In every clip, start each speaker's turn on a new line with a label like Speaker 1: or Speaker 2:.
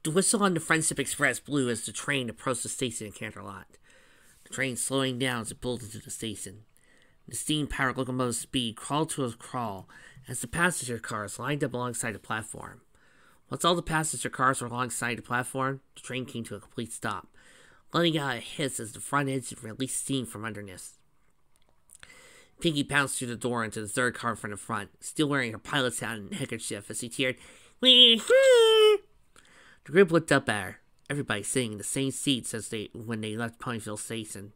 Speaker 1: The whistle on the Friendship Express blew as the train approached the station in Canterlot. The train slowing down as it pulled into the station. The steam-powered locomotive's speed crawled to a crawl as the passenger cars lined up alongside the platform. Once all the passenger cars were alongside the platform, the train came to a complete stop, letting out a hiss as the front engine released steam from underneath. Pinky bounced through the door into the third car from the front, still wearing her pilot's hat and handkerchief as he cheered, "Wee-hee!" The group looked up at her, everybody sitting in the same seats as when they left Ponyville Station.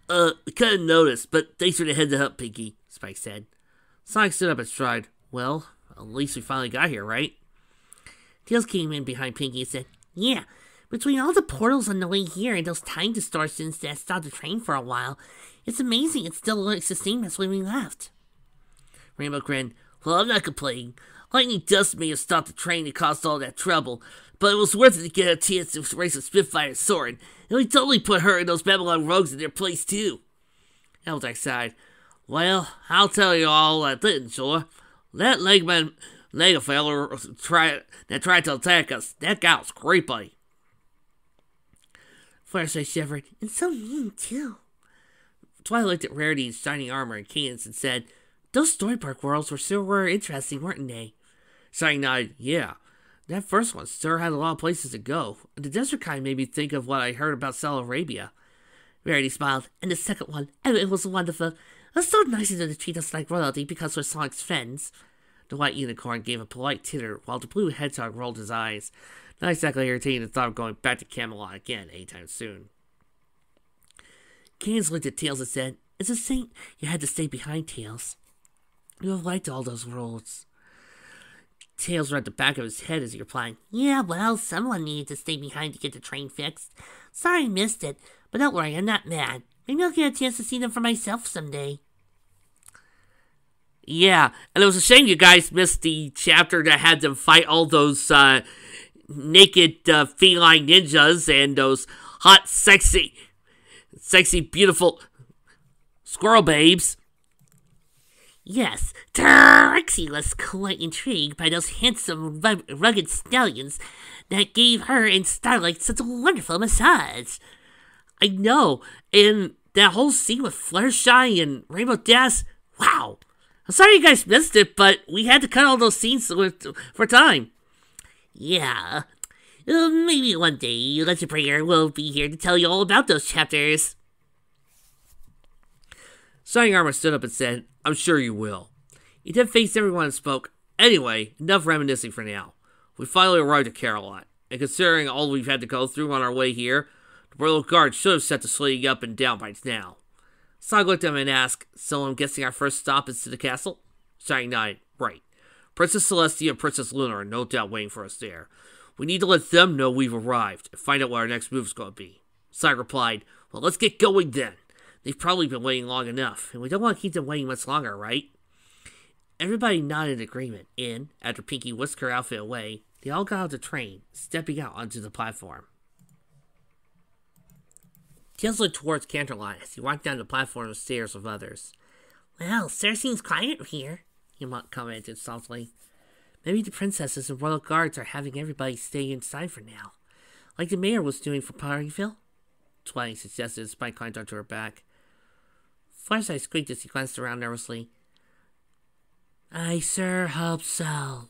Speaker 1: We kinda noticed, but thanks for the heads up, Pinky," Spike said. Sonic stood up and stride. "Well, at least we finally got here, right?" Tails came in behind Pinky and said, "Yeah, between all the portals on the way here and those time distortions that stopped the train for a while, it's amazing it still looks the same as when we left." Rainbow grinned. "Well, I'm not complaining. Lightning dust may have stopped the train and caused all that trouble, but it was worth it to get a chance to race a Spitfire and Soren, and we totally put her and those Babylon rogues in their place, too." Eldrac sighed. "Well, I'll tell you all I didn't, sure. That Legman Negafeller tried to attack us. That guy was creepy." Fluttershy shivered. "And so mean, too." Twilight looked at Rarity's shining armor and Cadence and said, "Those Storypark worlds were interesting, weren't they?" Shiny nodded. "Yeah. That first one sure had a lot of places to go. The desert kind made me think of what I heard about Saudi Arabia." Rarity smiled. "And the second one, it was wonderful. It was so nice of them to treat us like royalty because we're Sonic's friends." The white unicorn gave a polite titter while the blue hedgehog rolled his eyes. Not exactly irritating the thought of going back to Camelot again anytime soon. Cadence looked at Tails and said, "It's a shame you had to stay behind, Tails. You have liked all those roads." Tails rubbed the back of his head as he replied, "Yeah, well, someone needed to stay behind to get the train fixed. Sorry I missed it, but don't worry, I'm not mad. Maybe I'll get a chance to see them for myself someday." "Yeah, and it was a shame you guys missed the chapter that had them fight all those naked feline ninjas and those hot, sexy, beautiful squirrel babes." "Yes, Trixie was quite intrigued by those handsome, rugged stallions that gave her and Starlight such a wonderful massage." "I know, and that whole scene with Fluttershy and Rainbow Dash, wow. I'm sorry you guys missed it, but we had to cut all those scenes for time." "Yeah, maybe one day Legend Bringer will be here to tell you all about those chapters." Shining Armor stood up and said, "I'm sure you will." He then faced everyone and spoke, "Anyway, enough reminiscing for now. We finally arrived at Carolot, and considering all we've had to go through on our way here, the Royal Guard should have set the sleigh up and down by now." Sonic looked at him and asked, "So I'm guessing our first stop is to the castle?" Shining nodded. "Right. Princess Celestia and Princess Luna are no doubt waiting for us there. We need to let them know we've arrived and find out what our next move is going to be." Sonic replied, "Well, let's get going then. They've probably been waiting long enough, and we don't want to keep them waiting much longer, right?" Everybody nodded in agreement, and, after Pinky whisked her outfit away, they all got out of the train, stepping out onto the platform. Tails looked towards Canterlot as he walked down the platform and stairs with others. "Well, sure seems quiet here," he commented softly. "Maybe the princesses and royal guards are having everybody stay inside for now, like the mayor was doing for Ponyville," Twilight suggested as Spike climbed onto her back. Fluttershy squeaked as he glanced around nervously. "I sure hope so."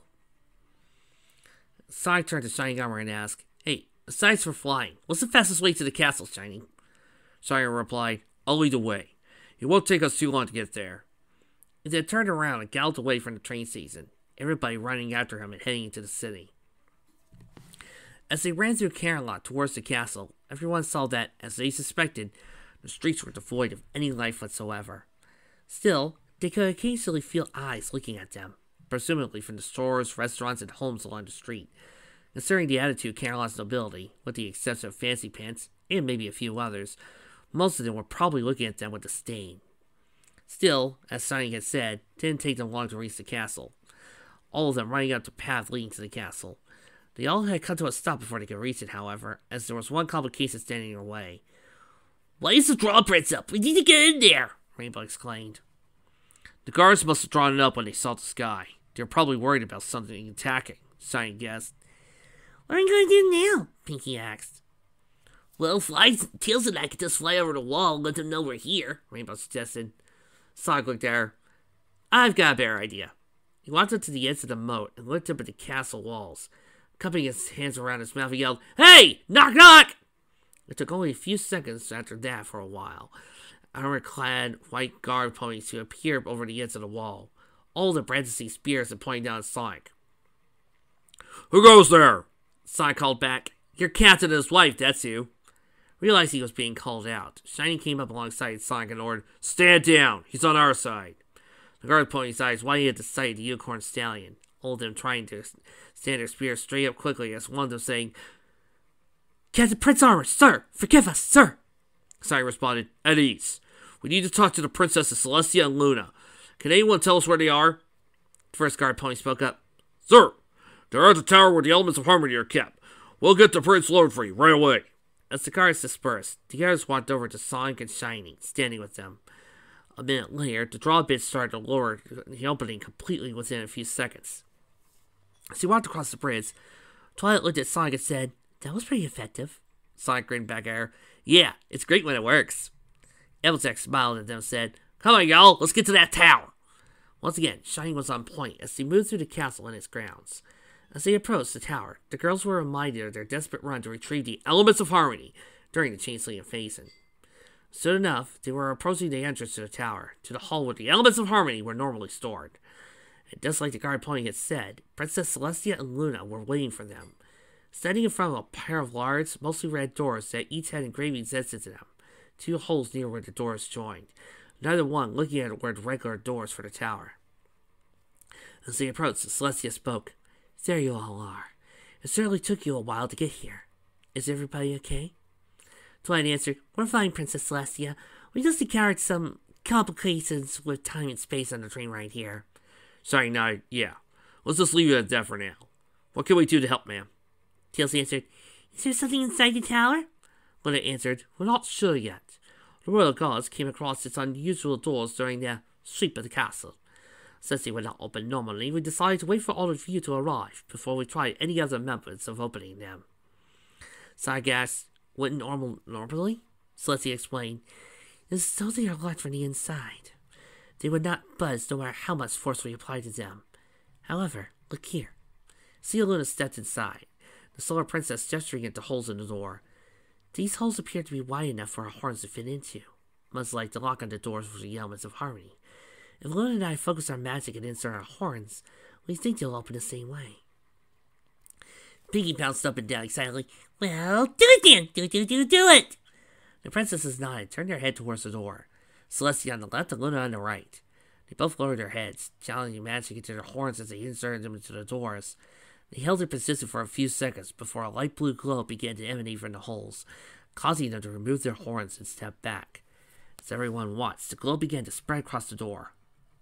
Speaker 1: Sonic turned to Shining Armor and asked, "Hey, aside from flying, what's the fastest way to the castle, Shining?" Shining replied, "I'll lead the way. It won't take us too long to get there." He then turned around and galloped away from the train station, everybody running after him and heading into the city. As they ran through Carolot towards the castle, everyone saw that, as they suspected, the streets were devoid of any life whatsoever. Still, they could occasionally feel eyes looking at them, presumably from the stores, restaurants, and homes along the street. Considering the attitude of Carolot's nobility, with the exception of Fancy Pants, and maybe a few others, most of them were probably looking at them with disdain. Still, as Sonic had said, it didn't take them long to reach the castle, all of them running up the path leading to the castle. They all had come to a stop before they could reach it, however, as there was one complication standing in their way. "Why is the drawbridge up? We need to get in there!" Rainbow exclaimed. "The guards must have drawn it up when they saw the sky. They were probably worried about something attacking," Shiny guessed. What are you going to do now? Pinky asked. Well, Tails and I could just fly over the wall and let them know we're here, Rainbow suggested. Sonic looked at her. I've got a better idea. He walked up to the edge of the moat and looked up at the castle walls. Cupping his hands around his mouth, he yelled, "Hey! Knock, knock!" It took only a few seconds after that for a while. Armor-clad white guard ponies to appear over the edge of the wall. All the Brandisy spears and pointing down at Sonic. "Who goes there?" Sonic called back. "Your captain and his wife, that's who." Realizing he was being called out, Shiny came up alongside Sonic and ordered, "Stand down! He's on our side." The guard pony's eyes widened at the sight of the unicorn stallion, all of them trying to stand their spears straight up quickly as one of them saying, "Captain Prince Armor, sir! Forgive us, sir!" Sonic responded, "At ease. We need to talk to the Princesses Celestia and Luna. Can anyone tell us where they are?" The first guard pony spoke up. "Sir, they're at the tower where the elements of harmony are kept. We'll get the Prince Lord for you right away." As the guards dispersed, the others walked over to Sonic and Shiny, standing with them. A minute later, the drawbridge started to lower the opening completely within a few seconds. As he walked across the bridge, Twilight looked at Sonic and said, "That was pretty effective." Sonic grinned back at her. "Yeah, it's great when it works." Applejack smiled at them and said, "Come on, y'all, let's get to that tower." Once again, Shiny was on point as they moved through the castle and its grounds. As they approached the tower, the girls were reminded of their desperate run to retrieve the elements of harmony during the Chain-Sling Invasion. Soon enough, they were approaching the entrance to the tower, to the hall where the elements of harmony were normally stored. And just like the guard pony had said, Princess Celestia and Luna were waiting for them. Standing in front of a pair of large, mostly red doors that each had engravings etched into them, 2 holes near where the doors joined, neither one looking at where the regular doors for the tower. As they approached, Celestia spoke. "There you all are. It certainly took you a while to get here. Is everybody okay?" Twilight answered, "We're fine, Princess Celestia. We just encountered some complications with time and space on the train right here."
Speaker 2: Shiny nodded, "Yeah. Let's just leave it at that for now. What can we do to help, ma'am?"
Speaker 1: Tails answered, "Is there something inside the tower?"
Speaker 2: Luna answered, "We're not sure yet. The royal guards came across its unusual doors during their sweep of the castle. Since they were not open normally, we decided to wait for all of you to arrive before we tried any other methods of opening them."
Speaker 1: Sonic asked, "Wouldn't normally?"
Speaker 2: Celestia explained,
Speaker 1: "It's so they are locked from the inside. They would not budge no matter how much force we applied to them. However, look here."
Speaker 2: Luna stepped inside, the Solar Princess gesturing at the holes in the door.
Speaker 1: "These holes appear to be wide enough for our horns to fit into, much like the lock on the doors for the elements of harmony. If Luna and I focus our magic and insert our horns, we think they'll open the same way."
Speaker 2: Pinky bounced up and down excitedly. "Well, do it then! Do it!"
Speaker 1: The princesses nodded, turned their head towards the door. Celestia on the left and Luna on the right. They both lowered their heads, channeling magic into their horns as they inserted them into the doors. They held their position for a few seconds before a light blue glow began to emanate from the holes, causing them to remove their horns and step back. As everyone watched, the glow began to spread across the door.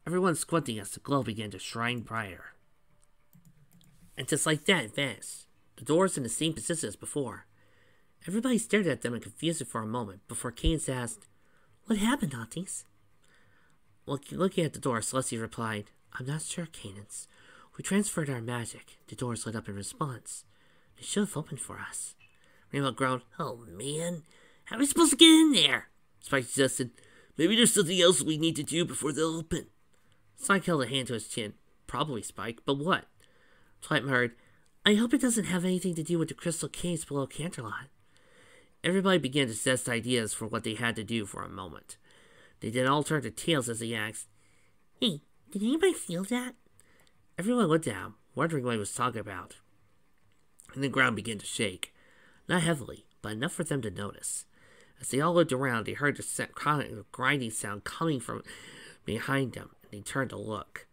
Speaker 1: Everyone squinting as the glow began to shine brighter. And just like that, it vanished. The doors in the same position as before. Everybody stared at them in confusion for a moment before Cadence asked, "What happened, aunties?" Looking at the door, Celestia replied, "I'm not sure, Cadence. We transferred our magic. The doors lit up in response. They should have opened for us."
Speaker 2: Rainbow groaned, "Oh man, how are we supposed to get in there?" Spike suggested, "Maybe there's something else we need to do before they'll open."
Speaker 1: Spike held a hand to his chin. "Probably, Spike, but what?" Twilight murmured, "I hope it doesn't have anything to do with the crystal caves below Canterlot." Everybody began to suggest ideas for what they had to do for a moment. They then all turned to Tails as he asked, "Hey, did anybody feel that?" Everyone looked at him, wondering what he was talking about. And the ground began to shake. Not heavily, but enough for them to notice. As they all looked around, they heard the grinding sound coming from behind them, and they turned to look.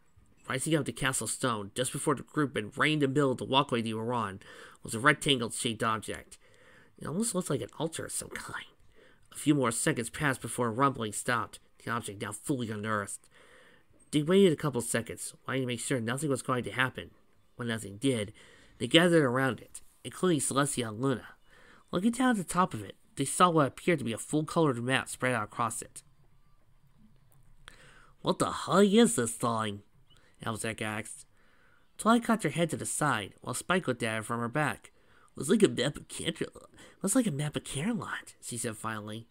Speaker 1: Rising up the castle stone, just before the group had reined in the middle of the walkway they were on, was a rectangle-shaped object. It almost looked like an altar of some kind. A few more seconds passed before rumbling stopped, the object now fully unearthed. They waited a couple seconds, wanting to make sure nothing was going to happen. When nothing did, they gathered around it, including Celestia and Luna. Looking down at the top of it, they saw what appeared to be a full-colored map spread out across it.
Speaker 2: "What the hell is this thing?"
Speaker 1: Applejack asked. Twilight cocked her head to the side, while Spike looked at her from her back.
Speaker 2: Looks like a map of Canterlot. Looks like a map of Carolot, she said finally.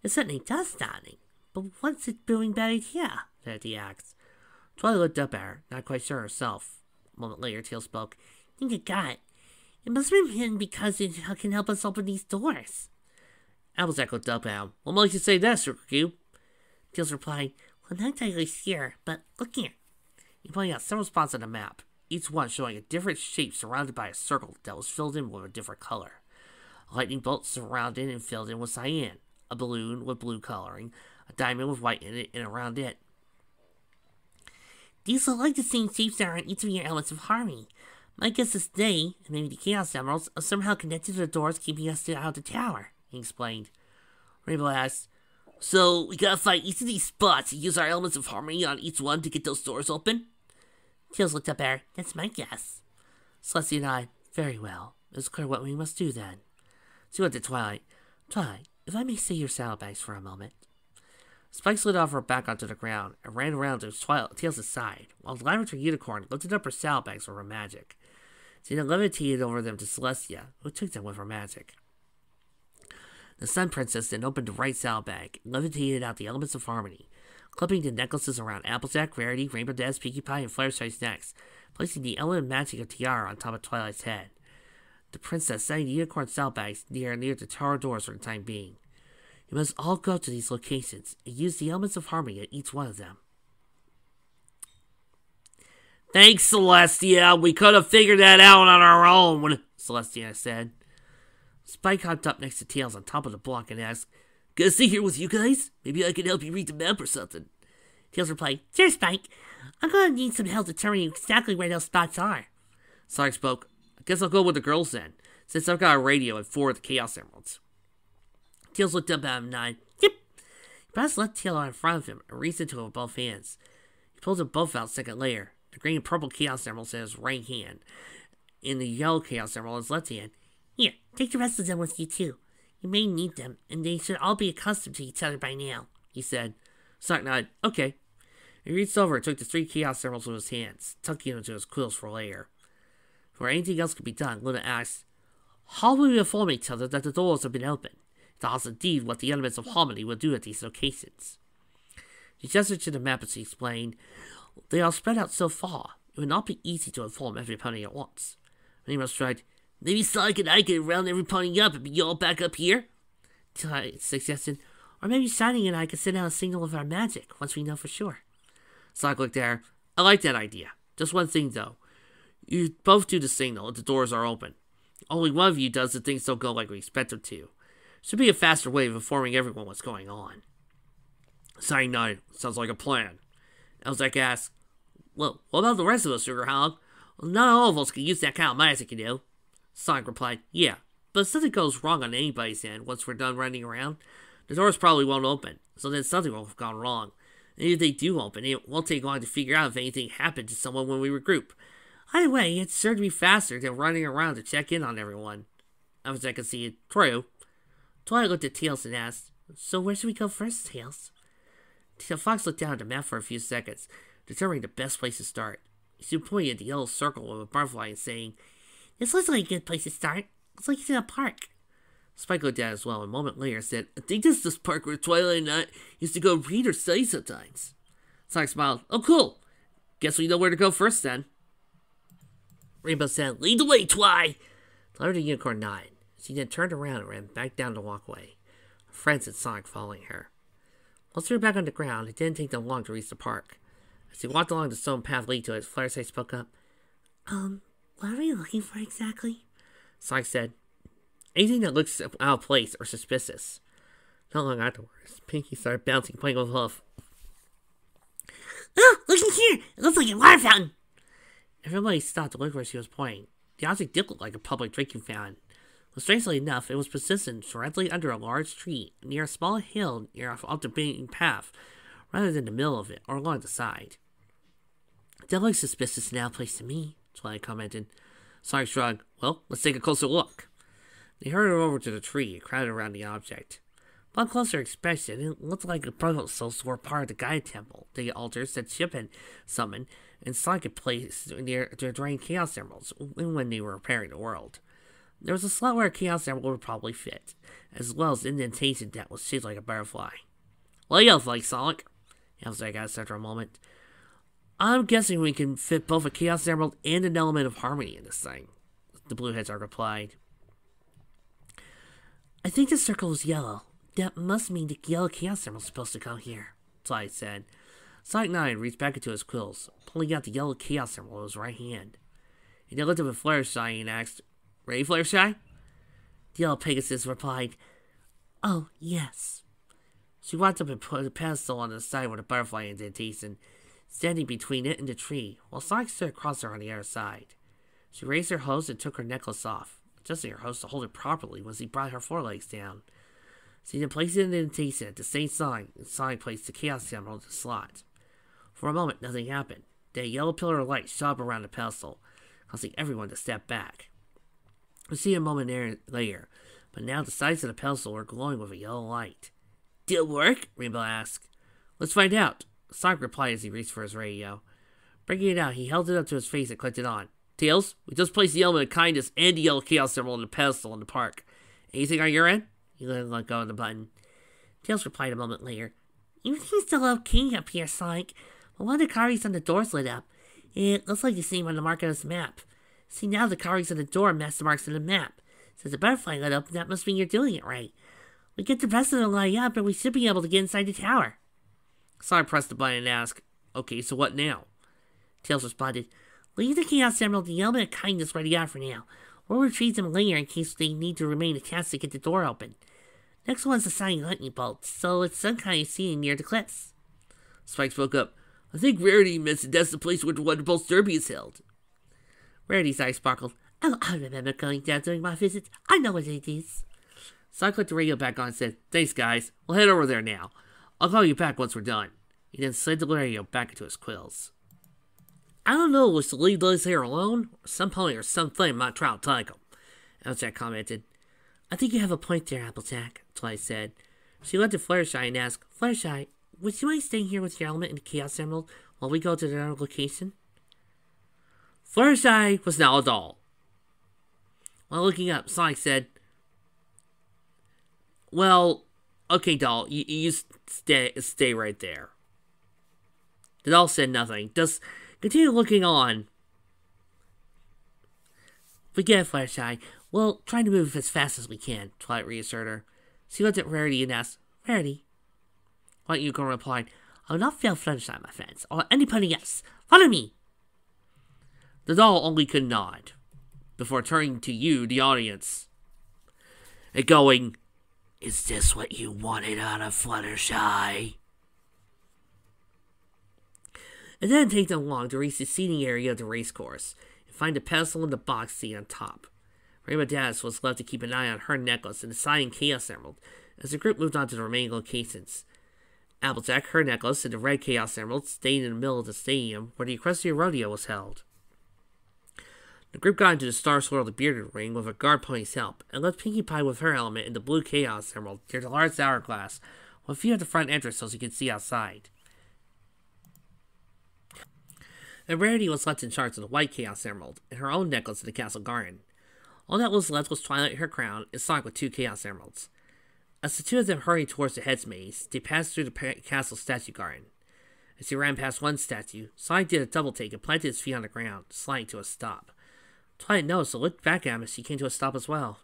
Speaker 2: It certainly does, darling. But what's it doing buried here? Verity asked. Twilight looked up at her, not quite sure herself. A moment later, Tails spoke. I think I got it. It must have been hidden because it can help us open these doors. Apples echoed up at him. What makes you say that, Sugar Cube? Tails replied, well, I'm not entirely sure, but look here. He pointed out several spots on the map, each one showing a different shape surrounded by a circle that was filled in with a different color. A lightning bolt surrounded and filled in with cyan, a balloon with blue coloring, a diamond with white in it, and around it. These look like the same shapes that are on each of your elements of harmony. My guess is they, and maybe the Chaos Emeralds, are somehow connected to the doors keeping us out of the tower, he explained. Rainbow asked, so we gotta find each of these spots and use our elements of harmony on each one to get those doors open? Tails looked up at her. That's my guess. Celestia and I, very well. It's clear what we must do then. She went to Twilight. Twilight, if I may say your saddlebags for a moment. Spike slid off her back onto the ground and ran around to Tails' side, while the Lavender Unicorn lifted up her saddlebags for her magic. She then levitated over them to Celestia, who took them with her magic. The Sun Princess then opened the right saddlebag and levitated out the elements of harmony, clipping the necklaces around Applejack, Rarity, Rainbow Dash, Pinkie Pie, and Fluttershy's necks, placing the element of magic of Tiara on top of Twilight's head. The princess setting the unicorn saddlebags near the tower doors for the time being. You must all go to these locations and use the elements of harmony at each one of them. Thanks, Celestia. We could have figured that out on our own, Celestia said. Spike hopped up next to Tails on top of the block and asked, "Gonna stay here with you guys? Maybe I can help you read the map or something." Tails replied, "Sure, Spike. I'm gonna need some help determining exactly where those spots are." Sonic spoke, "I guess I'll go with the girls then, since I've got a radio and 4 of the Chaos Emeralds." Tails looked up at him and nodded. "Yep." He brought his left tail out in front of him and reached into it with both hands. He pulled them both out a second later, the green and purple Chaos Emeralds in his right hand, and the yellow Chaos Emerald in his left hand. "Here, take the rest of them with you too. You may need them, and they should all be accustomed to each other by now," he said. Sonic nodded. "Okay." He reached over and took the 3 Chaos Emeralds with his hands, tucking them into his quills for later. Before anything else could be done, Luna asked, "How will we inform each other that the doors have been opened? That's indeed what the elements of harmony will do at these locations." She gestured to the map as she explained, "They are spread out so far, it would not be easy to inform every pony at once." Nemo tried, "Maybe Sonic and I can round every pony up and be all back up here?" Twilight suggested, "Or maybe Shiny and I could send out a signal of our magic once we know for sure." Sonic looked at her. "I like that idea. Just one thing, though. You both do the signal if the doors are open. Only one of you does the things don't go like we expect them to. Should be a faster way of informing everyone what's going on." Sonic nodded. "Sounds like a plan." Elzak asked, "Well, what about the rest of us, Sugar Hog? Well, not all of us can use that kind of magic, you know." Sonic replied, "Yeah, but if something goes wrong on anybody's end once we're done running around, the doors probably won't open, so then something will have gone wrong. And if they do open, it won't take long to figure out if anything happened to someone when we regroup. Either way, it's sure to be faster than running around to check in on everyone." I was like, "See it. True." Twilight looked at Tails and asked, "So where should we go first, Tails?" Fox looked down at the map for a few seconds, determining the best place to start. She pointed at the yellow circle with a butterfly and saying, "This looks like a good place to start. Looks like it's in a park." Spike looked at it as well, and a moment later said, "I think this is the park where Twilight and I used to go read or study sometimes." Sonic smiled. "Oh, cool. Guess we know where to go first then." Rainbow said, "Lead the way, Twi!" The Lavender Unicorn nodded. She then turned around and ran back down the walkway, her friends and Sonic following her. Once they were back on the ground, it didn't take them long to reach the park. As they walked along the stone path leading to it, Fluttershy spoke up. What are we looking for exactly?" Sonic said, "Anything that looks out of place or suspicious." Not long afterwards, Pinkie started bouncing, playing with Huff. "Oh, look in here! It looks like a water fountain!" Everybody stopped to look where she was pointing. The object did look like a public drinking fountain. But strangely enough, it was positioned directly under a large tree, near a small hill near off the beaten path, rather than the middle of it, or along the side. "That looks suspicious and out of place to me," Twilight commented. Sonic shrugged. "Well, let's take a closer look." They hurried over to the tree and crowded around the object. Upon closer inspection, it looked like the bristles were part of the Gaia Temple, the altars that Chip had summoned, and Sonic had placed near to drain Chaos Emeralds when they were repairing the world. There was a slot where a Chaos Emerald would probably fit, as well as an indentation that was shaped like a butterfly. What do you think, Sonic? Applejack asked after a moment. I'm guessing we can fit both a Chaos Emerald and an element of harmony in this thing, the Blue Hedgehog replied. I think the circle is yellow. That must mean the yellow Chaos Emerald is supposed to come here, Twilight said. Sonic nodded and reached back into his quills, pulling out the yellow Chaos Emerald with his right hand. He then looked up at Fluttershy and asked, Ready, Fluttershy? The yellow Pegasus replied, Oh, yes. She walked up and put a pedestal on the side with a butterfly indentation, standing between it and the tree, while Sonic stood across her on the other side. She raised her hose and took her necklace off, adjusting her hose to hold it properly once he brought her forelegs down. She then placed it in the indentation at the same time, and Sonic placed the Chaos Emerald in the slot. For a moment, nothing happened. Then a yellow pillar of light shot up around the pedestal, causing everyone to step back. We see a moment later, but now the sides of the pedestal were glowing with a yellow light. Did it work? Rainbow asked. Let's find out, Sonic replied as he reached for his radio. Breaking it out, he held it up to his face and clicked it on. Tails, we just placed the element of kindness and the yellow Chaos Emerald on the pedestal in the park. Anything on your end? He let go of the button. Tails replied a moment later. Everything's still okay up here, Sonic. But one of the carvings on the doors lit up. It looks like the same on the mark on this map. See, now the carvings on the door match the marks on the map. Since the butterfly lit up, that must mean you're doing it right. We get the rest of them light up, and we should be able to get inside the tower. Sonic pressed the button and asked, Okay, so what now? Tails responded, Leave the Chaos Emerald and the element of kindness ready out for now. We'll retrieve them later in case they need to remain attached to get the door open. Next one's the Shining Lightning Bolt, so it's some kind of scene near the cliffs. Spike spoke up. I think Rarity mentioned that's the place where the Wonderbolts Derby is held. Rarity's eyes sparkled. Oh, I remember going down during my visit. I know what it is. Sonic put the radio back on and said, Thanks, guys. We'll head over there now. I'll call you back once we're done. He then slid the radio back into his quills. I don't know if we should leave those here alone, or some pony or something might try to take them. Applejack commented. I think you have a point there, Applejack, Twilight said. She looked at Fluttershy and asked, Fluttershy, would you mind staying here with your element and the Chaos Emerald while we go to the other location? Fluttershy was now a doll. While looking up, Sonic said, Well, okay, doll, you stay right there. The doll said nothing. Just continue looking on. Forget it, Fluttershy. We'll try to move as fast as we can, Twilight reassured her. She looked at Rarity and asked, Rarity? White Unicorn replied, I will not fail Fluttershy, my friends, or anybody else. Follow me! The doll only could nod, before turning to you, the audience, and going, Is this what you wanted out of Fluttershy? It didn't take them long to reach the seating area of the racecourse, and find a pedestal in the box seat on top. Rainbow Dash was left to keep an eye on her necklace and the Shining Chaos Emerald, as the group moved on to the remaining locations. Applejack, her necklace, and the red Chaos Emerald stayed in the middle of the stadium where the Equestria Rodeo was held. The group got into the Star Swirl the Bearded Ring with a guard pony's help, and left Pinkie Pie with her element in the blue Chaos Emerald near the large hourglass, with a few at the front entrance so she could see outside. And Rarity was left in charge of the white Chaos Emerald, and her own necklace in the castle garden. All that was left was Twilight in her crown, and Sonic with 2 Chaos Emeralds. As the two of them hurried towards the heads maze, they passed through the castle statue garden. As he ran past one statue, Sonic did a double take and planted his feet on the ground, sliding to a stop. Twilight noticed and looked back at him as she came to a stop as well.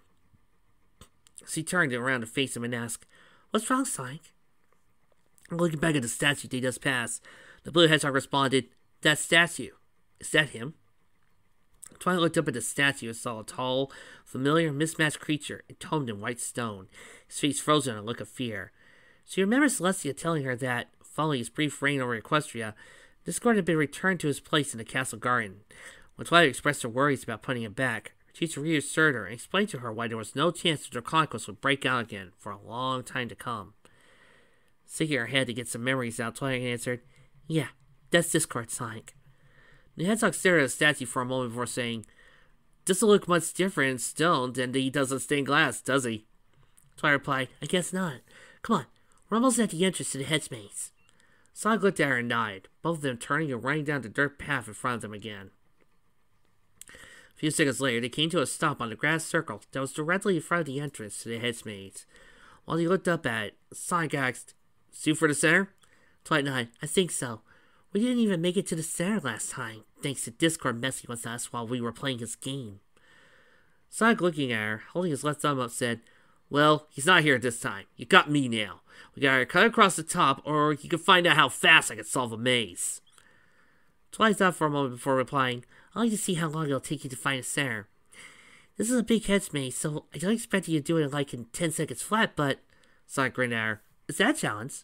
Speaker 2: She turned around to face him and asked, What's wrong, Sonic? Looking back at the statue they just passed, the Blue Hedgehog responded, That statue. Is that him? Twilight looked up at the statue and saw a tall, familiar, mismatched creature entombed in white stone, his face frozen in a look of fear. She remembered Celestia telling her that, following his brief reign over Equestria, Discord had been returned to his place in the castle garden. When Twilight expressed her worries about putting him back, her teacher reassured her and explained to her why there was no chance that their conquest would break out again for a long time to come. Shaking her head to get some memories out, Twilight answered, Yeah, that's Discord, Sonic. The Hedgehog stared at the statue for a moment before saying, Doesn't look much different in stone than he does in stained glass, does he? Twilight replied, I guess not. Come on, we're almost at the entrance to the hedge maze. Sonic looked at her and nodded, both of them turning and running down the dirt path in front of them again. A A few seconds later, they came to a stop on the grass circle that was directly in front of the entrance to the Headsmaze. While he looked up at it, Sonic asked, "Suit for the center?" Twilight nodded. "I think so. We didn't even make it to the center last time, thanks to Discord messing with us while we were playing his game." Sonic, looking at her, holding his left thumb up, said, "Well, he's not here this time. You got me now. We gotta cut across the top, or you can find out how fast I can solve a maze." Twilight thought for a moment before replying, "I'd like to see how long it'll take you to find a center. This is a big heads maze, so I don't expect you to do it like in 10 seconds flat, but..." Sonic grinned at her. "Is that a challenge?"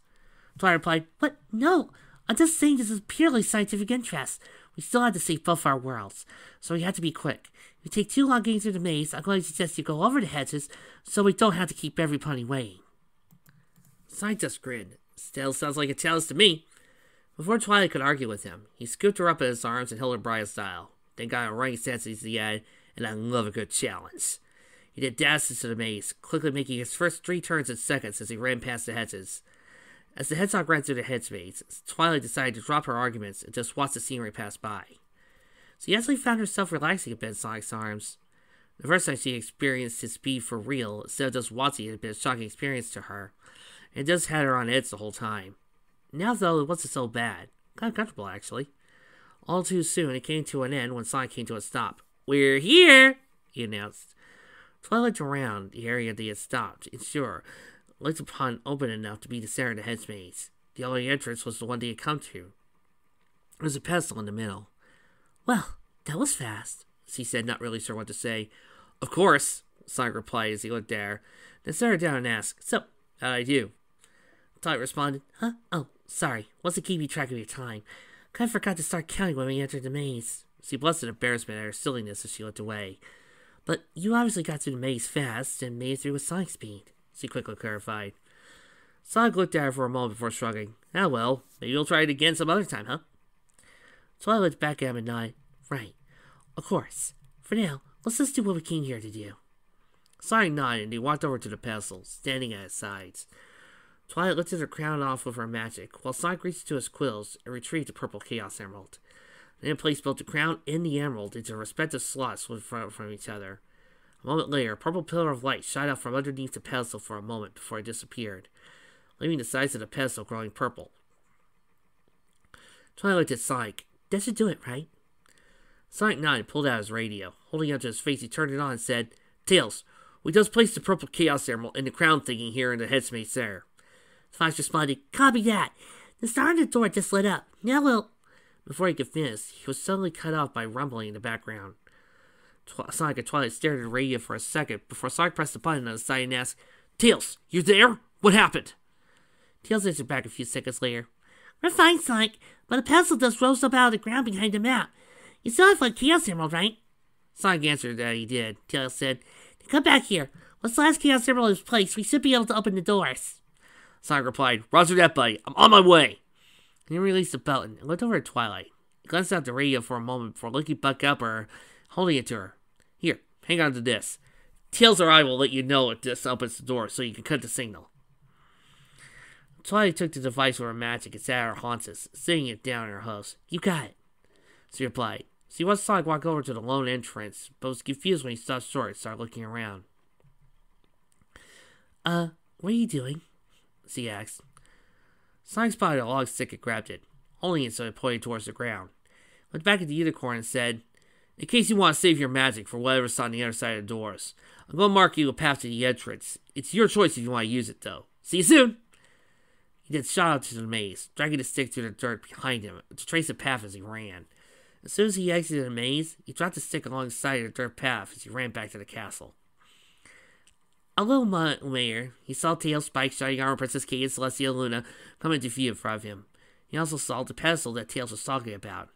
Speaker 2: Twilight replied, "What? No! I'm just saying this is purely scientific interest. We still have to save both our worlds, so we have to be quick. If you take too long getting through the maze, I'm going to suggest you go over the hedges so we don't have to keep everybody waiting." Sonic just grinned. "Still sounds like a challenge to me." Before Twilight could argue with him, he scooped her up in his arms and held her by his style, then got a running stance as he added, "And I love a good challenge." He did dashes to the maze, quickly making his first 3 turns in seconds as he ran past the hedges. As the hedgehog ran through the hedge maze, Twilight decided to drop her arguments and just watch the scenery pass by. She actually found herself relaxing a bit in Sonic's arms. The first time she experienced his speed for real, instead of just watching it, had been a shocking experience to her, and it just had her on edge the whole time. Now, though, it wasn't so bad. Kind of comfortable, actually. All too soon, it came to an end when Sonic came to a stop. "We're here!" he announced. Twilight looked around the area they had stopped, and sure, looked upon open enough to be the center of the hedge maze. The only entrance was the one they had come to. There was a pedestal in the middle. "Well, that was fast," she said, not really sure what to say. "Of course," Sonic replied as he looked at her, then sat her down and asked, "So, how'd I do?" Twilight responded, "Huh? Oh, sorry. Wasn't keeping track of your time. Kinda forgot to start counting when we entered the maze." She blushed in embarrassment at her silliness as she looked away. "But you obviously got through the maze fast and made it through with Sonic speed," she quickly clarified. Sonic looked at her for a moment before shrugging. "Ah, well, maybe we'll try it again some other time, huh?" Twilight looked back at him and nodded. "Right. Of course. For now, let's just do what we came here to do." Sonic nodded and he walked over to the pedestal, standing at his sides. Twilight lifted her crown off with her magic, while Sonic reached to his quills and retrieved the purple Chaos Emerald. Then placed both the crown and the emerald into respective slots from each other. A moment later, a purple pillar of light shot out from underneath the pedestal for a moment before it disappeared, leaving the sides of the pedestal glowing purple. Twilight looked at Sonic. "That should do it, right?" Sonic nodded and pulled out his radio. Holding it up to his face, he turned it on and said, "Tails, we just placed the purple Chaos Emerald in the crown thingy here in the Headsmaze center." Fox responded, "Copy that. The star on the door just lit up. Now we'll..." Before he could finish, he was suddenly cut off by rumbling in the background. Sonic and Twilight stared at the radio for a second before Sonic pressed the button on the side and asked, "Tails, you there? What happened?" Tails answered back a few seconds later. "We're fine, Sonic, but a pedestal just rose up out of the ground behind the map. You still have one Chaos Emerald, right?" Sonic answered that he did. Tails said, "Come back here. Once the last Chaos Emerald is placed, we should be able to open the doors." Sonic replied, "Roger that, buddy. I'm on my way." And he released the button and looked over at Twilight. He glanced out the radio for a moment before looking back up at her, holding it to her. "Here, hang on to this. Tails or I will let you know if this opens the door so you can cut the signal." Twilight took the device with her magic and sat at her haunches, sitting it down in her hooves. "You got it," she replied. She watched Sonic walk over to the lone entrance, but was confused when he stopped short and started looking around. What are you doing?" she asked. Sonic spotted a log stick and grabbed it, holding it so it pointed towards the ground. Looked back at the unicorn and said, "In case you want to save your magic for whatever's on the other side of the doors, I'm going to mark you a path to the entrance. It's your choice if you want to use it, though. See you soon!" He then shot out to the maze, dragging the stick through the dirt behind him to trace the path as he ran. As soon as he exited the maze, he dropped the stick alongside of the dirt path as he ran back to the castle. A little moment later, he saw Tails, Spike, Shining Armor, Princess Kate, and Celestia Luna come into view in front of him. He also saw the pedestal that Tails was talking about,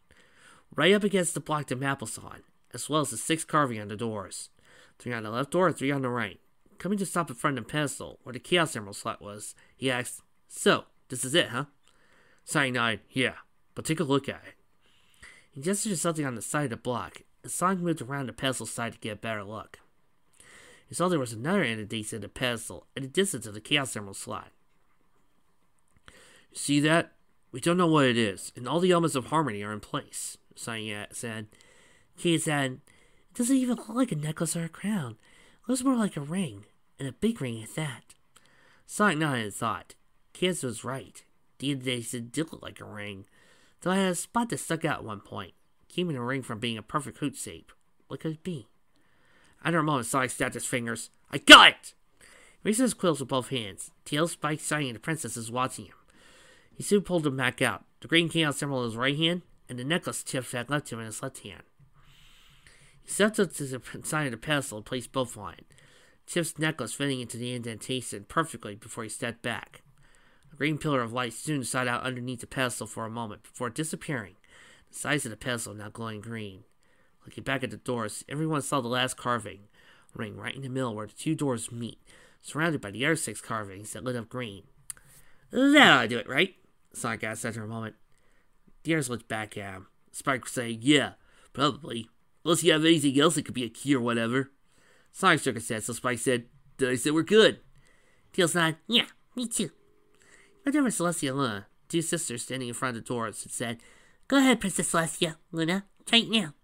Speaker 2: right up against the block the map was on, as well as the 6 carving on the doors. 3 on the left door and 3 on the right. Coming to stop in front of the pedestal, where the Chaos Emerald slot was, he asked, "So, this is it, huh?" Sonic nodded, "Yeah, but take a look at it." He gestured to something on the side of the block, and Sonic moved around the pedestal side to get a better look. He saw there was another entity in the pedestal at a distance of the Chaos Emerald slot. "You see that? We don't know what it is, and all the elements of harmony are in place," Sonic said. Kate said, It doesn't even look like a necklace or a crown. It looks more like a ring, and a big ring at that.
Speaker 1: Sonic nodded in thought. Chaos was right. It did look like a ring, though I had a spot that stuck out at one point, keeping the ring from being a perfect hoot shape. What could it be? After a moment, Sonic snapped his fingers. I got it! He raised his quills with both hands. Tails, Spike, Shiny, and the princess was watching him. He soon pulled them back out. The green chaos emerald in his right hand, and the necklace Chip had left him in his left hand. He stepped up to the side of the pedestal and placed both on it. Chip's necklace fitting into the indentation perfectly before he stepped back. A green pillar of light soon shot out underneath the pedestal for a moment before disappearing, the sides of the pedestal now glowing green. Looking back at the doors, everyone saw the last carving, a ring right in the middle where the two doors meet, surrounded by the other 6 carvings that lit up green. That ought to do it, right? Sonic asked after a moment. The others looked back at him. Spike was saying, yeah, probably. Unless you have anything else that could be a key or whatever. Sonic shook his head, so Spike said, then I said we're good.
Speaker 2: Tails nodded, yeah, me too. But there was Celestia and Luna, 2 sisters standing in front of the doors, and said, go ahead, Princess Celestia. Luna, try it now.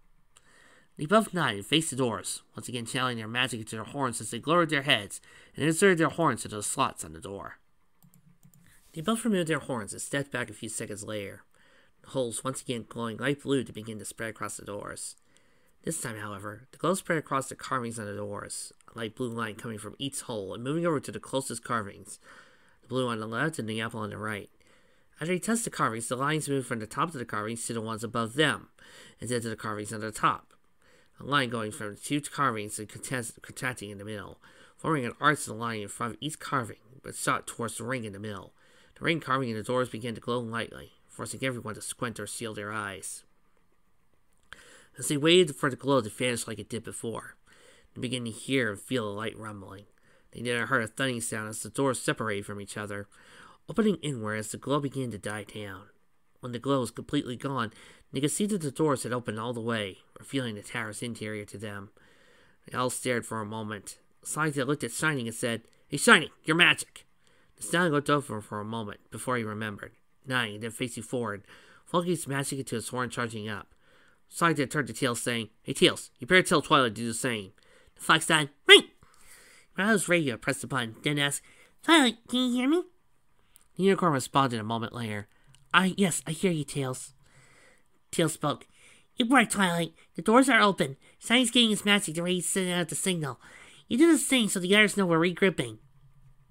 Speaker 1: They both nodded and faced the doors, once again channeling their magic into their horns as they lowered their heads and inserted their horns into the slots on the door. They both removed their horns and stepped back a few seconds later, the holes once again glowing light blue to begin to spread across the doors. This time, however, the glow spread across the carvings on the doors, a light blue line coming from each hole and moving over to the closest carvings, the blue on the left and the apple on the right. After they touched the carvings, the lines moved from the top of the carvings to the ones above them, and then to the carvings on the top. A line going from the 2 carvings and contracting in the middle, forming an arch in the line in front of each carving, but shot towards the ring in the middle. The ring carving in the doors began to glow lightly, forcing everyone to squint or seal their eyes. As they waited for the glow to vanish like it did before, they began to hear and feel the light rumbling. They then heard a thudding sound as the doors separated from each other, opening inward as the glow began to die down. When the glow was completely gone, they could see that the doors had opened all the way, revealing the tower's interior to them. They all stared for a moment. Sonic looked at Shiny and said, Hey Shiny, you're magic! The Sonic looked over for a moment before he remembered, nodding and then facing forward, focusing his magic into his horn charging up. Sonic then turned to Tails saying, Hey Tails, you better tell Twilight to do the same.
Speaker 2: The fox died, right! Rouse radio pressed the button, then asked, Twilight, can you hear me?
Speaker 1: The unicorn responded a moment later.
Speaker 2: Yes, I hear you, Tails. Tails spoke. It worked, Twilight. The doors are open. Shiny's getting his magic to ready to send out the signal. You do the same so the others know we're regrouping.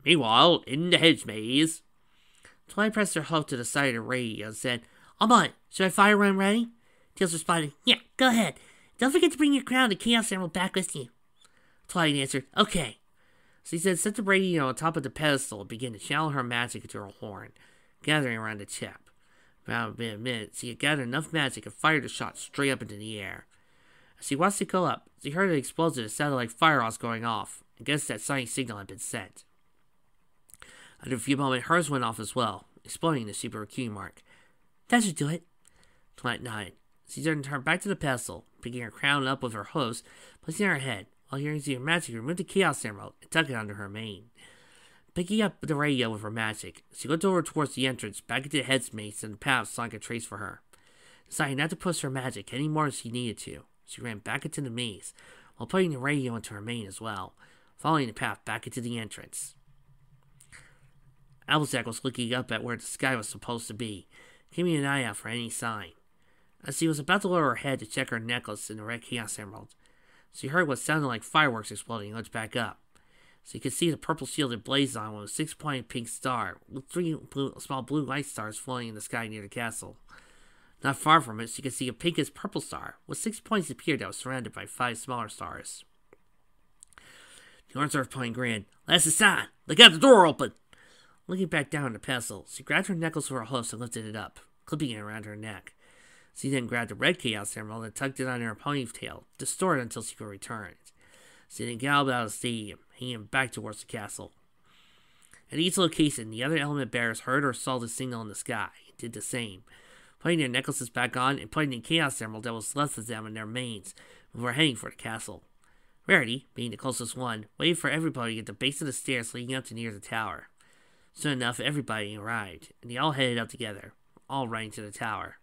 Speaker 1: Meanwhile, in the hedge maze.
Speaker 2: Twilight pressed her hoe to the side of the radio and said, I'm on it. Should I fire when I'm ready? Tails responded, Yeah, go ahead. Don't forget to bring your crown and Chaos Emerald back with you.
Speaker 1: Twilight answered, Okay. So he said, set the radio on top of the pedestal and began to channel her magic into her horn, gathering around the chip. About a minute, she had gathered enough magic and fired a shot straight up into the air. As she watched it go up, she heard it explode and sounded like fireworks going off, and guessed that Shiny's signal had been sent. After a few moments, hers went off as well, exploding the super key mark.
Speaker 2: That should do it.
Speaker 1: Twilight nodded. She turned back to the pedestal, picking her crown up with her hooves, placing it on her head, while using her magic to remove the Chaos Emerald and tuck it under her mane. Picking up the radio with her magic, she looked over towards the entrance, back into the head's maze and the path Sonic had traced for her. Deciding not to push her magic any more than she needed to, she ran back into the maze, while putting the radio into her mane as well, following the path back into the entrance. Applejack was looking up at where the sky was supposed to be, keeping an eye out for any sign. As she was about to lower her head to check her necklace and the red Chaos Emerald, she heard what sounded like fireworks exploding and looked back up. So you could see the purple shielded blaze on with a 6-pointed pink star, with 3 small blue light stars floating in the sky near the castle. Not far from it, you could see a pinkish purple star, with 6 points appeared that was surrounded by 5 smaller stars. The orange Earth Point grinned. That's the sign! Look out, the door open! Looking back down at the pestle, she grabbed her necklace with her hoofs and lifted it up, clipping it around her neck. She then grabbed the red Chaos Emerald and tucked it on her ponytail, to store it until she could return it. She then galloped out of the stadium, hanging back towards the castle. At each location, the other element bearers heard or saw the signal in the sky, and did the same, putting their necklaces back on and putting the Chaos Emerald that was left of them in their manes before heading for the castle. Rarity, being the closest one, waited for everybody at the base of the stairs leading up to near the tower. Soon enough, everybody arrived, and they all headed up together, all running to the tower.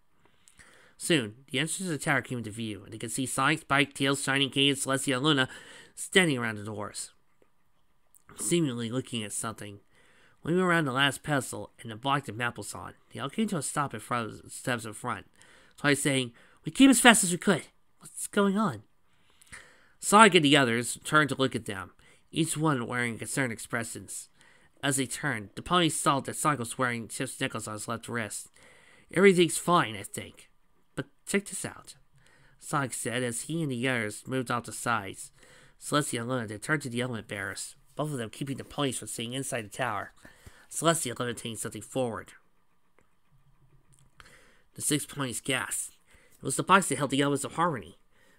Speaker 1: Soon, the entrance to the tower came into view, and they could see Sonic, Spike, Tails, Shining, Cade, Celestia, and Luna standing around the doors, seemingly looking at something. When we were around the last pedestal and the block the map was on, they all came to a stop in front of the steps in front. Twice saying, "We came as fast as we could. What's going on?" Sonic and the others turned to look at them, each one wearing concerned expressions. As they turned, the ponies saw that Sonic was wearing Chip's necklace on his left wrist. "Everything's fine, I think. But check this out," Sonic said as he and the others moved off the sides. Celestia and Luna then turned to the element bearers, both of them keeping the ponies from seeing inside the tower. Celestia levitating something forward. The 6 ponies gasped. It was the box that held the elements of harmony,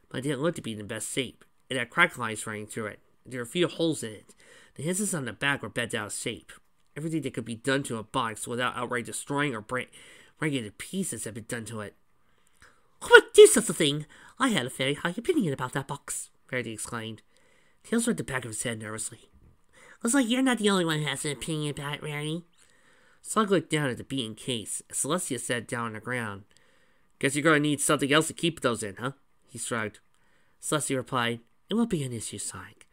Speaker 1: but it didn't look to be in the best shape. It had crack lines running through it. There were a few holes in it. The hinges on the back were bent out of shape. Everything that could be done to a box without outright destroying or breaking it to pieces had been done to it. "Who would do such a thing? I had a very high opinion about that box," Verity exclaimed. Tails rubbed the back of his head nervously. "Looks like you're not the only one who has an opinion about it, Rarity." Slug looked down at the beaten case as Celestia sat down on the ground. "Guess you're going to need something else to keep those in, huh?" He shrugged. Celestia replied, "It won't be an issue, Sonic.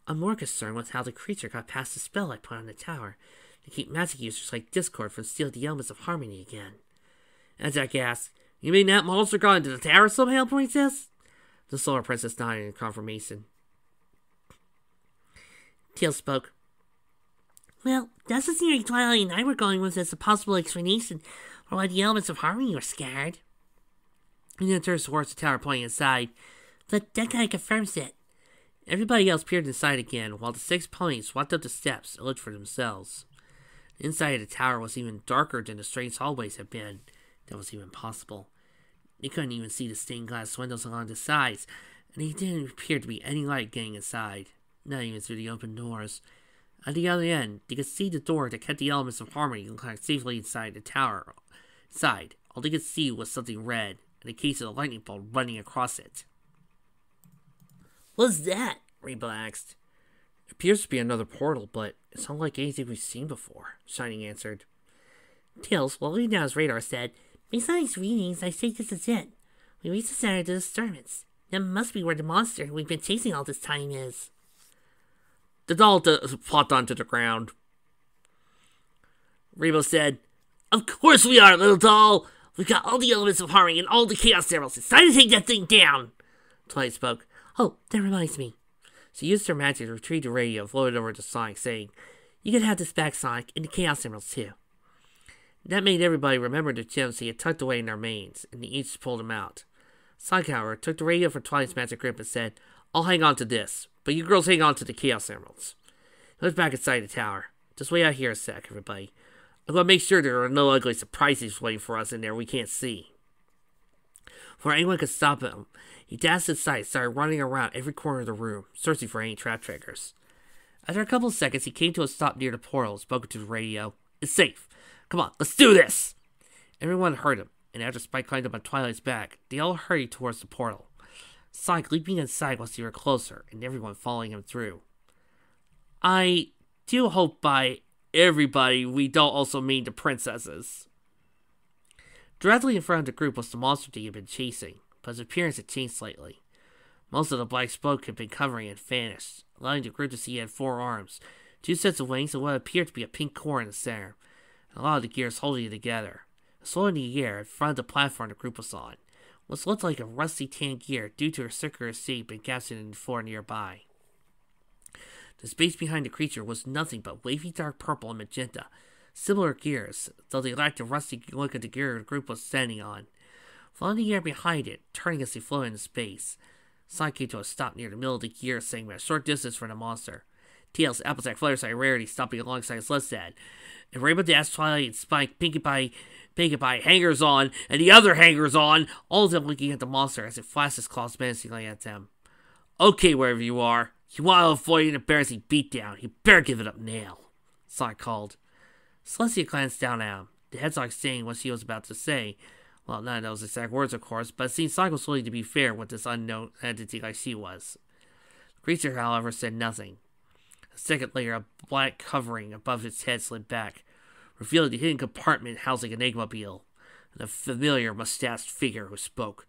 Speaker 1: I'm more concerned with how the creature got past the spell I put on the tower to keep magic users like Discord from stealing the elements of harmony again." Jack asked, "You mean that monster got into the tower somehow, Princess?" The Solar Princess nodded in confirmation. Tails spoke. "Well, that's what Senior Twilight and I were going with as a possible explanation for why the elements of harmony were scared." He then turned towards the tower, pointing inside. "But that guy confirms it." Everybody else peered inside again, while the 6 ponies walked up the steps and looked for themselves. The inside of the tower was even darker than the strange hallways had been. That was even possible. They couldn't even see the stained glass windows along the sides, and there didn't appear to be any light getting inside, not even through the open doors. At the other end, they could see the door that kept the elements of harmony safely inside the tower. Inside, all they could see was something red, and a case of a lightning bolt running across it. "What's that?" Rainbow asked. "It appears to be another portal, but it's unlike anything we've seen before," Shining answered. Tails, while looking down his radar, said, "Based on these readings, I think this is it. We reached the center of the disturbance. That must be where the monster we've been chasing all this time is." The doll plopped onto the ground. Rainbow said, "Of course we are, little doll. We've got all the elements of harmony and all the chaos emeralds. It's time to take that thing down." Twilight spoke. "Oh, that reminds me." She used her magic to retrieve the radio, floated over to Sonic, saying, "You can have this back, Sonic, and the chaos emeralds too." That made everybody remember the gems he had tucked away in their manes, and they each pulled them out. Sonic, however, took the radio from Twilight's magic grip and said, "I'll hang on to this, but you girls hang on to the Chaos Emeralds." He was back inside the tower. "Just wait out here a sec, everybody. I'm going to make sure there are no ugly surprises waiting for us in there we can't see." Before anyone could stop him, he dashed inside and started running around every corner of the room, searching for any trap triggers. After a couple of seconds, he came to a stop near the portal and spoke into the radio. "It's safe. Come on, let's do this!" Everyone heard him, and after Spike climbed up on Twilight's back, they all hurried towards the portal. Sonic leaping inside once they were closer, and everyone following him through. "I do hope by everybody we don't also mean the princesses." Directly in front of the group was the monster they had been chasing, but his appearance had changed slightly. Most of the black smoke had been covering and vanished, allowing the group to see he had 4 arms, 2 sets of wings, and what appeared to be a pink core in the center, and a lot of the gears holding it together. Slow in the air in front of the platform the group was on, what looked like a rusty tan gear due to a circular shape and gaps in the floor nearby. The space behind the creature was nothing but wavy dark purple and magenta, similar gears, though they lacked the rusty look of the gear the group was standing on. Following the air behind it, turning as they floated into space, Sonic came to a stop near the middle of the gear segment, a short distance from the monster. Tails, Applejack, Fluttershy, and Rarity stopping alongside his left side, and Rainbow Dash, Twilight, and Spike, Pinkie Pie, Hangers On, and the other Hangers On, all of them looking at the monster as it flashed its claws menacingly at them. "Okay, wherever you are, you want to avoid an embarrassing beatdown, you better give it up now," Sonic called. Celestia glanced down at him, the Hedgehog saying what she was about to say. Well, none of those exact words, of course, but it seemed Sonic was willing to be fair with this unknown entity like she was. The creature, however, said nothing. A second layer of black covering above its head slid back, revealing the hidden compartment housing an Eggmobile.
Speaker 2: and a familiar mustached figure who spoke.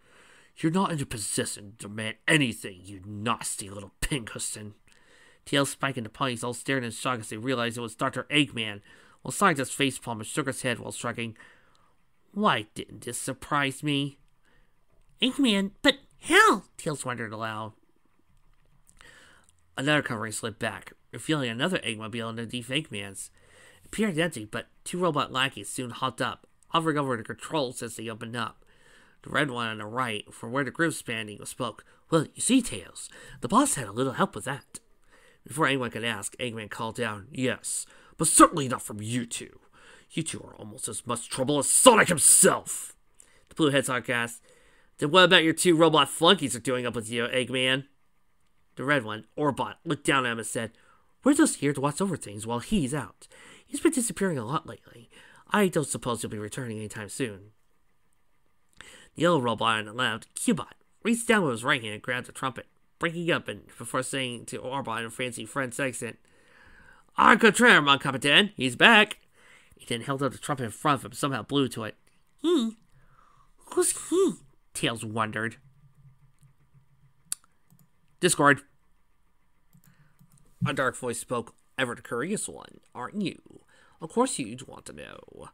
Speaker 2: "You're not in a position to demand anything, you nasty little pincushion."
Speaker 1: Tails, Spike, and the ponies all stared in shock as they realized it was Dr. Eggman, while Sonic just facepalmed and shook his head while shrugging. "Why didn't this surprise me?"
Speaker 2: "Eggman, but how?"
Speaker 1: Tails wondered aloud. Another covering slid back, revealing another Eggmobile underneath Eggman's. It appeared empty, but two robot lackeys soon hopped up, hovering over the controls as they opened up. The red one on the right, from where the group spanning, spoke. "Well, you see, Tails, the boss had a little help with that." Before anyone could ask, Eggman called down, "Yes, but certainly not from you two. You two are almost as much trouble as Sonic himself." The blue hedgehog asked, "Then what about your two robot flunkies are doing up with you, Eggman?" The red one, Orbot, looked down at him and said, "We're just here to watch over things while he's out. He's been disappearing a lot lately. I don't suppose he'll be returning anytime soon." The yellow robot on the left, Cubot, reached down with his right hand and grabbed the trumpet, breaking up and before saying to Orbot in a fancy French accent, "Au contraire, mon capitaine, he's back." He then held up the trumpet in front of him and somehow blew to it.
Speaker 2: "He? Who's he?"
Speaker 1: Tails wondered. "Discord." A dark voice spoke. "Ever the curious one, aren't you? Of course you'd want to know."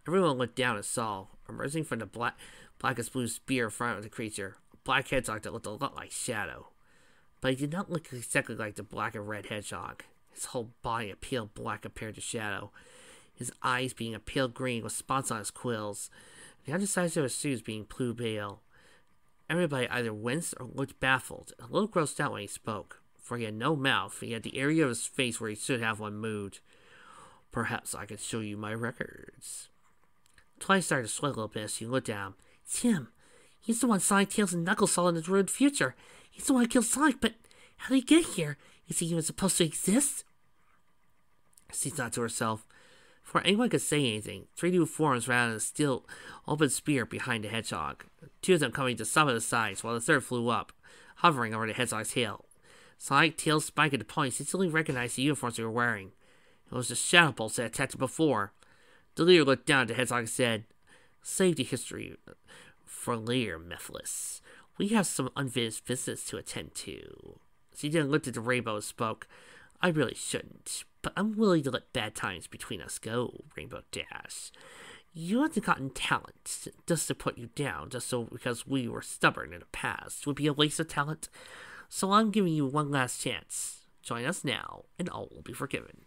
Speaker 1: Everyone looked down and saw, emerging from the blackest blue spear in front of the creature, a black hedgehog that looked a lot like Shadow. But he did not look exactly like the black and red hedgehog. His whole body a pale black compared to Shadow, his eyes being a pale green with spots on his quills, the undersides of his shoes being blue pale. Everybody either winced or looked baffled, a little grossed out when he spoke, for he had no mouth, and he had the area of his face where he should have one moved. "Perhaps I could show you my records." Twice started to sweat a little bit as he looked at him.
Speaker 2: "It's him. He's the one Sonic, Tails, and Knuckles saw in the ruined future. He's the one who killed Sonic, but how did he get here? Is he even supposed to exist?"
Speaker 1: She thought to herself. Before anyone could say anything, three new forms ran out of the steel open spear behind the hedgehog, two of them coming to some of the sides, while the third flew up, hovering over the hedgehog's tail. Sonic, Tails, Spike, and the ponies instantly recognized the uniforms they were wearing. It was the Shadow Bolts that attacked them before. The leader looked down at the hedgehog and said, "Save the history for later, Mephiles. We have some unfinished business to attend to." She then looked at the rainbow and spoke. "I really shouldn't, but I'm willing to let bad times between us go, Rainbow Dash. You haven't gotten talent just to put you down just so because we were stubborn in the past would be a waste of talent. So I'm giving you one last chance. Join us now, and all will be forgiven."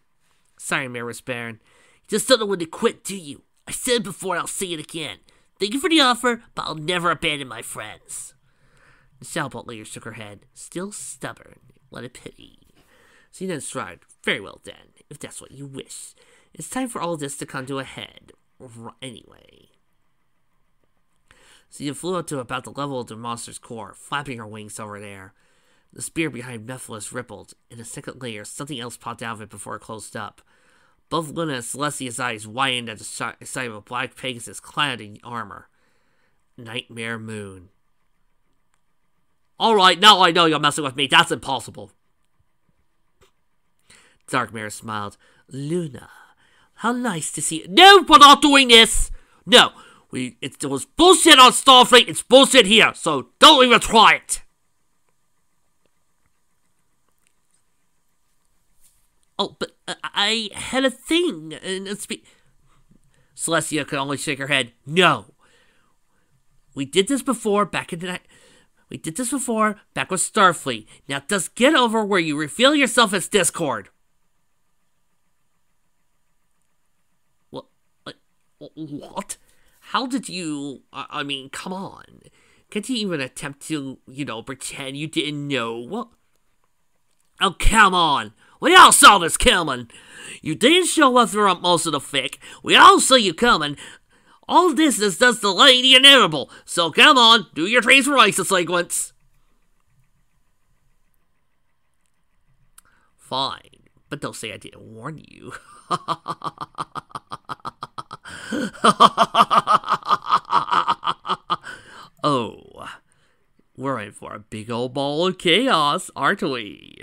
Speaker 1: "Sorry, Mayor's Baron.
Speaker 2: You just don't know when to quit, do you? I said it before, I'll say it again. Thank you for the offer, but I'll never abandon my friends."
Speaker 1: The Shadowbolt leader shook her head. Still stubborn. What a pity. She then shrugged. "Very well then, if that's what you wish. It's time for all this to come to a head. Anyway." She flew up to about the level of the monster's core, flapping her wings over there. The spear behind Mephiles rippled. In a second later, something else popped out of it before it closed up. Both Luna and Celestia's eyes widened at the sight of a black Pegasus clad in armor. Nightmare Moon.
Speaker 2: "Alright, now I know you're messing with me. That's impossible."
Speaker 1: Darkmare smiled.
Speaker 2: "Luna, how nice to see you." "No, we're not doing this! No, it was bullshit on Starfleet, it's bullshit here, so don't even try it!"
Speaker 1: "Oh, but I had a thing, and Celestia could only shake her head. "No. We did this before, back in the night. We did this before, back with Starfleet. Now just get over where you reveal yourself as Discord." What? How did you... I mean, come on. Can't you even attempt to, pretend you didn't know?
Speaker 2: Oh, come on. We all saw this coming. You didn't show up throughout most of the fic. We all see you coming. All this is just delaying the inevitable. So come on, do your transformation sequence.
Speaker 1: Fine, but don't say I didn't warn you. Oh, we're in for a big old ball of chaos, aren't we?